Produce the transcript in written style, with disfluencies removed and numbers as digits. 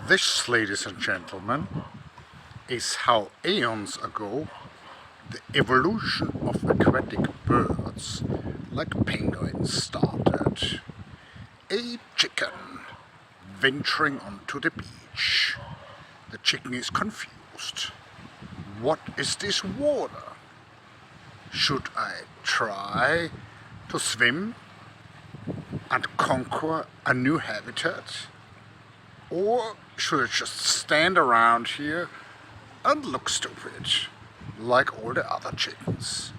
This, ladies and gentlemen, is how aeons ago the evolution of aquatic birds like penguins started. A chicken venturing onto the beach. The chicken is confused. What is this water? Should I try to swim and conquer a new habitat? Or should I just stand around here and look stupid, like all the other chickens?